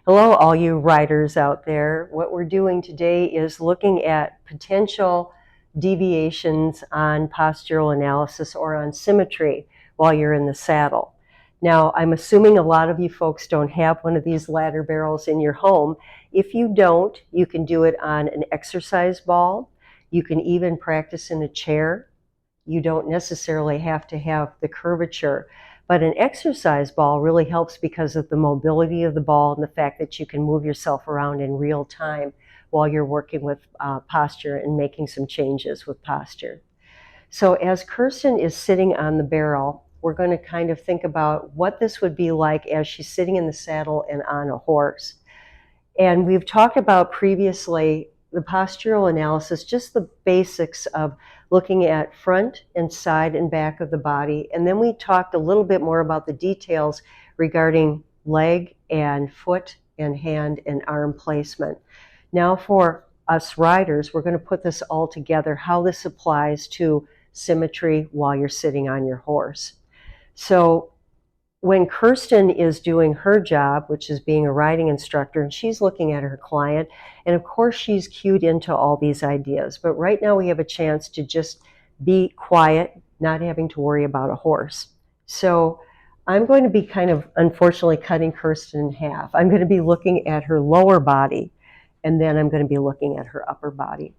Hello, all you riders out there. What we're doing today is looking at potential deviations on postural analysis or on symmetry while you're in the saddle. Now, I'm assuming a lot of you folks don't have one of these ladder barrels in your home. If you don't, you can do it on an exercise ball. You can even practice in a chair. You don't necessarily have to have the curvature. But an exercise ball really helps because of the mobility of the ball and the fact that you can move yourself around in real time while you're working with posture and making some changes with posture. So as Kirsten is sitting on the barrel, we're going to kind of think about what this would be like as she's sitting in the saddle and on a horse. And we've talked about previously the postural analysis, just the basics of looking at front and side and back of the body. And then we talked a little bit more about the details regarding leg and foot and hand and arm placement. Now for us riders, we're going to put this all together, how this applies to symmetry while you're sitting on your horse. So when Kirsten is doing her job, which is being a riding instructor, and she's looking at her client, and of course she's cued into all these ideas, but right now we have a chance to just be quiet, not having to worry about a horse. So I'm going to be kind of, unfortunately, cutting Kirsten in half. I'm going to be looking at her lower body, and then I'm going to be looking at her upper body.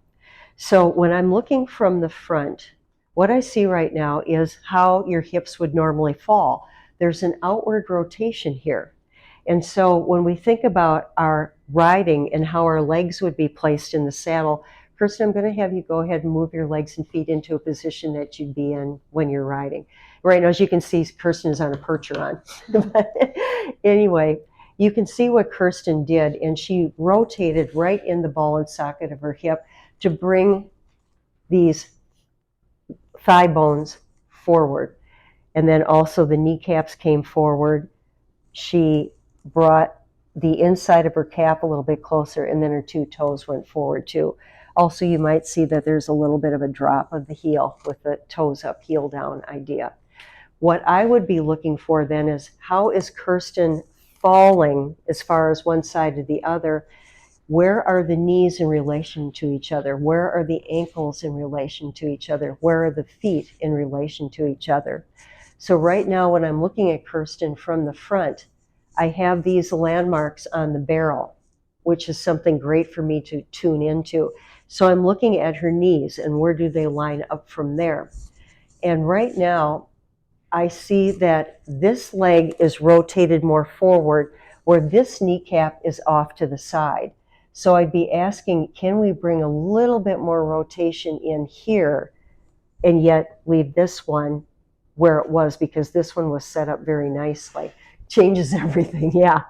So when I'm looking from the front, what I see right now is how your hips would normally fall. There's an outward rotation here. And so when we think about our riding and how our legs would be placed in the saddle, Kirsten, I'm going to have you go ahead and move your legs and feet into a position that you'd be in when you're riding. Right now, as you can see, Kirsten is on a percheron. But anyway, you can see what Kirsten did, and she rotated right in the ball and socket of her hip to bring these thigh bones forward. And then also the kneecaps came forward. She brought the inside of her calf a little bit closer, and then her two toes went forward too. Also, you might see that there's a little bit of a drop of the heel with the toes up, heel down idea. What I would be looking for then is how is Kirsten falling as far as one side to the other? Where are the knees in relation to each other? Where are the ankles in relation to each other? Where are the feet in relation to each other? So right now when I'm looking at Kirsten from the front, I have these landmarks on the barrel, which is something great for me to tune into. So I'm looking at her knees and where do they line up from there. And right now I see that this leg is rotated more forward where this kneecap is off to the side. So I'd be asking, can we bring a little bit more rotation in here and yet leave this one where it was, because this one was set up very nicely. Changes everything, yeah.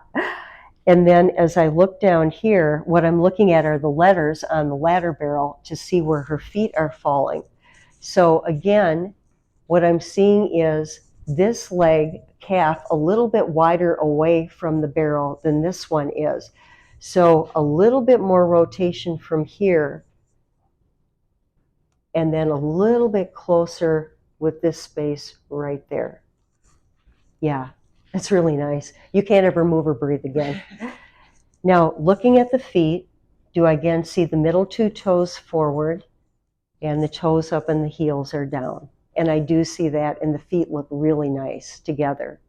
And then as I look down here, what I'm looking at are the letters on the ladder barrel to see where her feet are falling. So again, what I'm seeing is this leg calf a little bit wider away from the barrel than this one is. So a little bit more rotation from here, and then a little bit closer with this space right there. Yeah, that's really nice. You can't ever move or breathe again. Now, looking at the feet, do I again see the middle two toes forward and the toes up and the heels are down? And I do see that, and the feet look really nice together.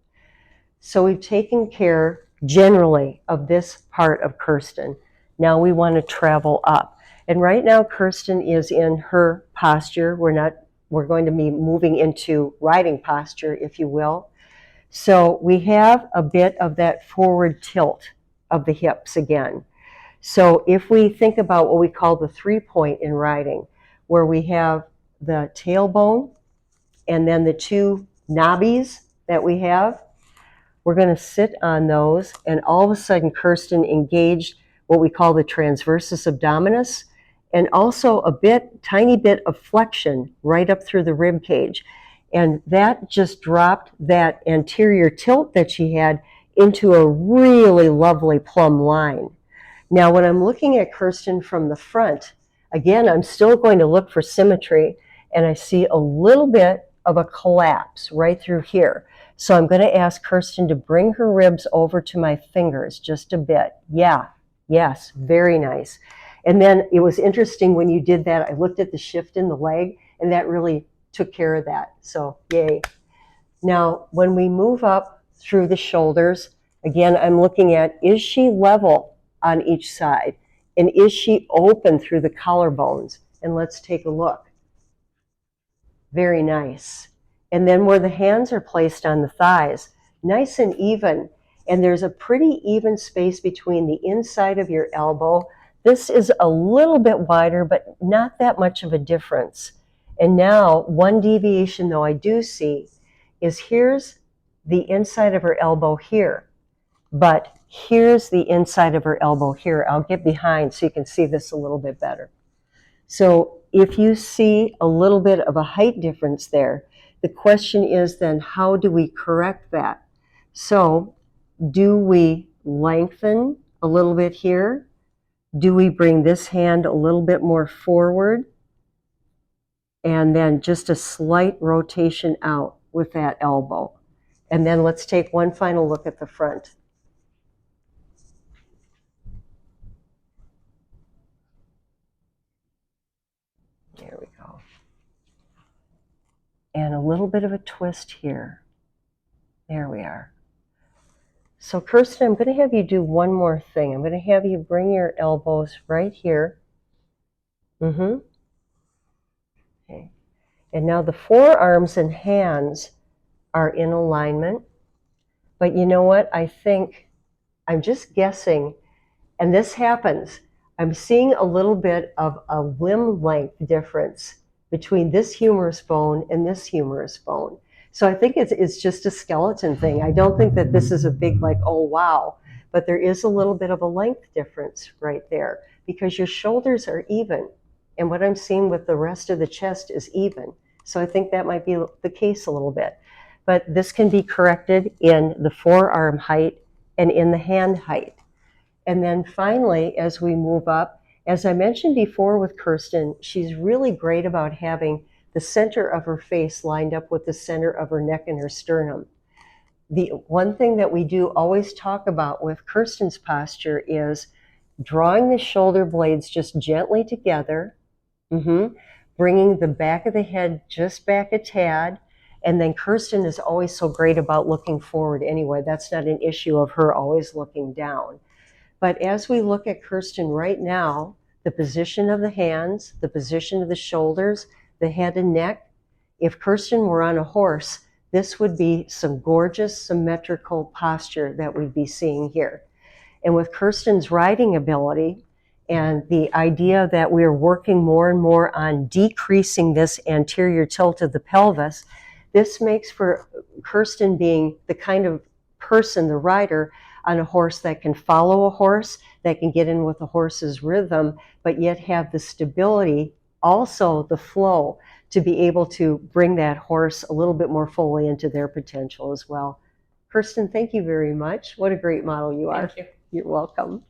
So we've taken care generally of this part of Kirsten. Now we want to travel up. And right now Kirsten is in her posture. We're going to be moving into riding posture, if you will. So we have a bit of that forward tilt of the hips again. So if we think about what we call the 3-point in riding, where we have the tailbone and then the two knobbies that we have, we're going to sit on those, and all of a sudden Kirsten engaged what we call the transversus abdominis, and also a tiny bit of flexion right up through the rib cage. And that just dropped that anterior tilt that she had into a really lovely plumb line. Now, when I'm looking at Kirsten from the front, again, I'm still going to look for symmetry, and I see a little bit of a collapse right through here. So I'm going to ask Kirsten to bring her ribs over to my fingers just a bit. Yeah, yes, very nice. And then it was interesting when you did that, I looked at the shift in the leg, and that really took care of that. So yay. Now, when we move up through the shoulders, again, I'm looking at, is she level on each side? And is she open through the collarbones? And let's take a look. Very nice. And then where the hands are placed on the thighs, nice and even. And there's a pretty even space between the inside of your elbow. This is a little bit wider, but not that much of a difference. And now, one deviation though I do see is here's the inside of her elbow here, but here's the inside of her elbow here. I'll get behind so you can see this a little bit better. So if you see a little bit of a height difference there, the question is then how do we correct that? So do we lengthen a little bit here? Do we bring this hand a little bit more forward? And then just a slight rotation out with that elbow. And then let's take one final look at the front. There we go. And a little bit of a twist here. There we are. So Kirsten, I'm going to have you do one more thing. I'm going to have you bring your elbows right here. Okay. And now the forearms and hands are in alignment. But you know what? I think, I'm just guessing, and this happens, I'm seeing a little bit of a limb length difference between this humerus bone and this humerus bone. So I think it's just a skeleton thing. I don't think that this is a big like, oh wow, but there is a little bit of a length difference right there because your shoulders are even. And what I'm seeing with the rest of the chest is even. So I think that might be the case a little bit. But this can be corrected in the forearm height and in the hand height. And then finally, as we move up, as I mentioned before with Kirsten, she's really great about having the center of her face lined up with the center of her neck and her sternum. The one thing that we do always talk about with Kirsten's posture is drawing the shoulder blades just gently together, bringing the back of the head just back a tad, and then Kirsten is always so great about looking forward anyway. That's not an issue of her always looking down. But as we look at Kirsten right now, the position of the hands, the position of the shoulders, the head and neck, if Kirsten were on a horse, this would be some gorgeous symmetrical posture that we'd be seeing here. And with Kirsten's riding ability and the idea that we're working more and more on decreasing this anterior tilt of the pelvis, this makes for Kirsten being the kind of person, the rider, on a horse that can follow a horse, that can get in with the horse's rhythm, but yet have the stability, also the flow, to be able to bring that horse a little bit more fully into their potential as well. Kirsten, thank you very much. What a great model you are. Thank you. You're welcome.